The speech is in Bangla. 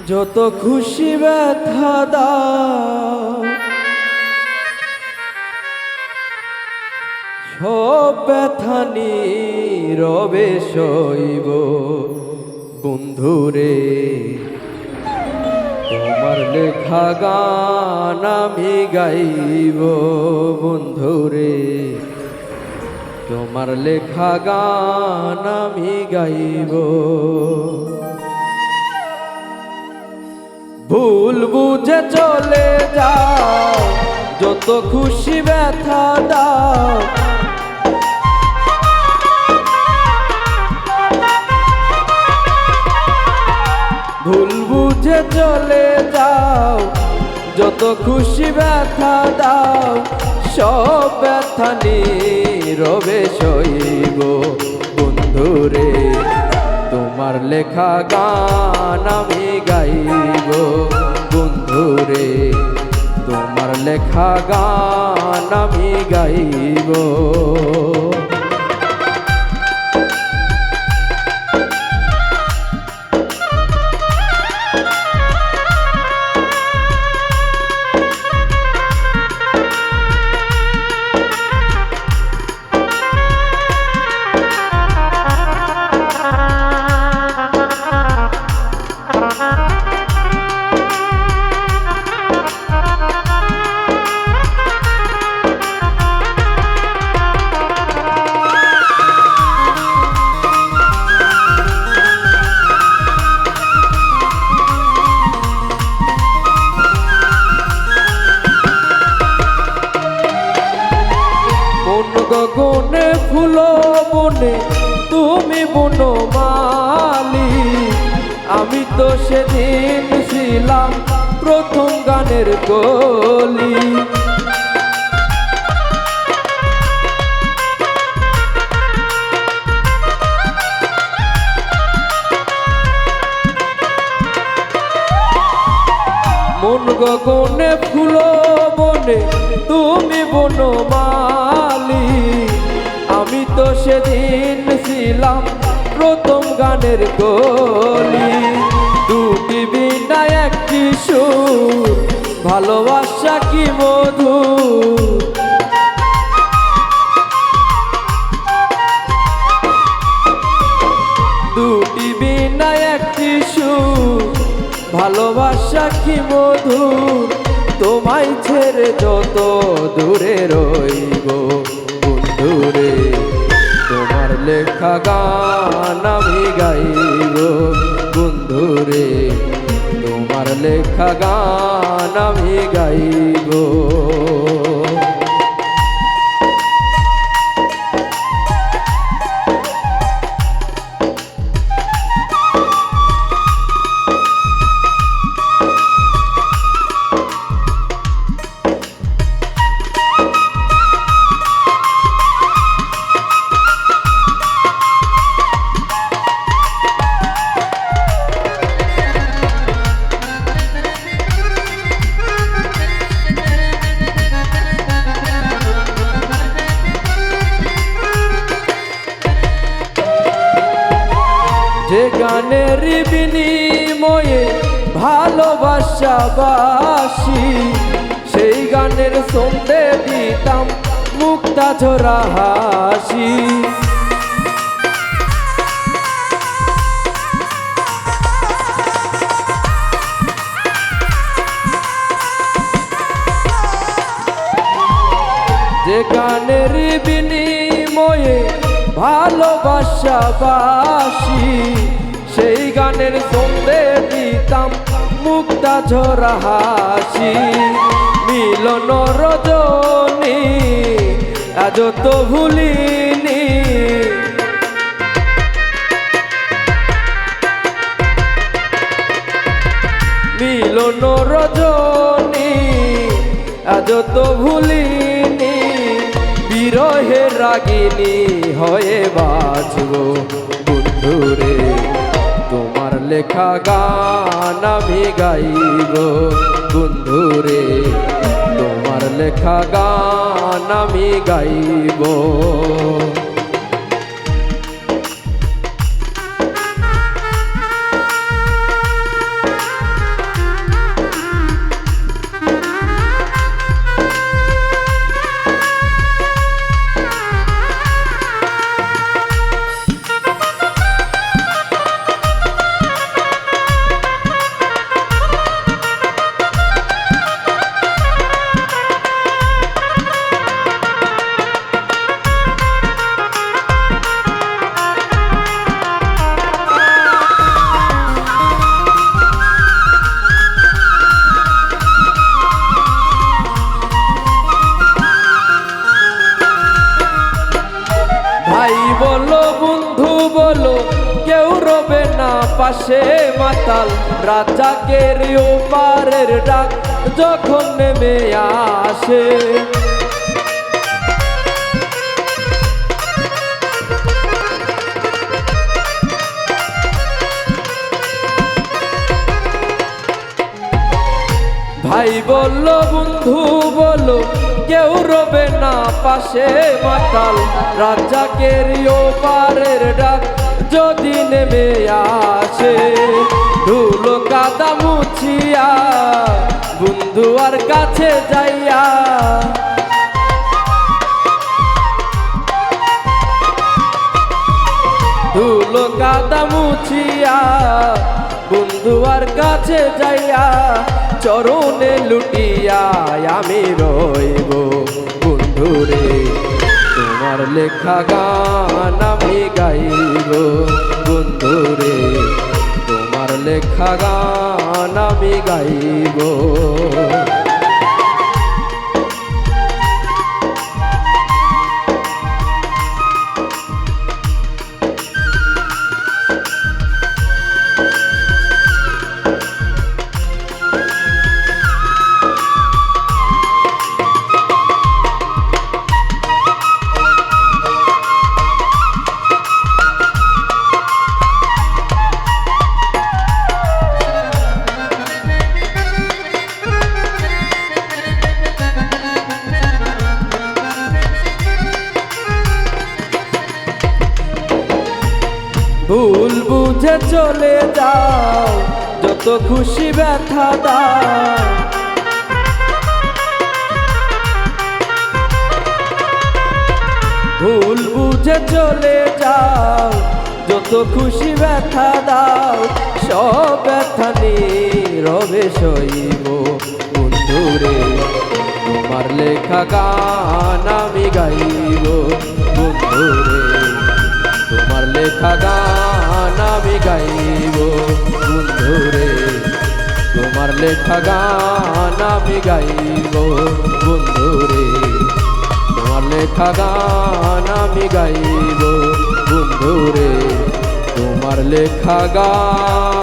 যত খুশি ব্যথা দাও সব ব্যথা নীরবে সইব বন্ধুরে। তোমার লেখা গান আমি গাইব বন্ধুরে, তোমার লেখা গান আমি গাইব। ভুল বুঝে চলে যাও যত খুশি ব্যথা দাও, ভুল বুঝে চলে যাও যত খুশি ব্যথা দাও সব ব্যথা নীরবে সইব বন্ধুরে। তোমার লেখা গান আমি গাইব বন্ধুরে, তোমার লেখা গান আমি গাইব। গগনে ফুল বনে তুমি বনমালী, আমি তো সেদিন ছিলাম প্রথম গানের কলি। মন গগনে ফুল বনে তুমি বনমালী, আমি তো সেদিন ছিলাম প্রথম গানের কলি। দুটি বিনা একটি সুর, ভালোবাসা কি মধু, দুটি বিনা একটি সুর, ভালোবাসা কি মধু। তোমায় ছেড়ে যত দূরে রইব বন্ধুরে, তোমার লেখা গান আমি গাইব বন্ধুরে, তোমার লেখা গান আমি গাইব। যে গানের বিনিময়ে ভালোবাসা বাসি, সেই গানের সন্ধে দিতাম মুক্তা ঝরা হাসি। যে গানের বিনিময়ে ভালোবাসা বাসি, সেই গানের সন্ধে দিতাম মুক্তা ঝরা হাসি। মিলন রজনী আজ তো ভুলিনি, মিলন রজনী আজ তো ভুলিনি। বিরহের রাগিনী হয়ে বাঁচব বন্ধুরে, তোমার লেখা গান আমি গাইব বন্ধুরে, তোমার লেখা গান আমি গাইব। পাশে মাতাল রাজাকের ওপারের ডাক যখন নেমে আসে। ভাই বলল বন্ধু বলো কেউ রবে না পাশে মাতাল রাজাকের ওপারের ডাক যদি নেমে আসে। ধুলো কাদা মুছিয়া বন্ধু আর কাছে যাইয়া ধুলো কাদা মুছিয়া বন্ধু আর কাছে যাইয়া চরণে লুটিয়া আমি রইব বন্ধুরে তোমার লেখা গান আমি গাইব বন্ধুরে তোমার লেখা গান আমি গাইব। ভুল বুঝে চলে যাও যত খুশি ব্যথা দাও। ভুল বুঝে চলে যাও যত খুশি ব্যথা দাও। সব ব্যথা নীরবে সইব বন্ধুরে তোমার লেখা গান আমি গাইব বন্ধুরে তোমার লেখা গান আমি গাইব বন্ধুরে তোমার লেখা গান আমি গাইব বন্ধুরে তোমার লেখা গান আমি গাইব বন্ধুরে তোমার লেখা গান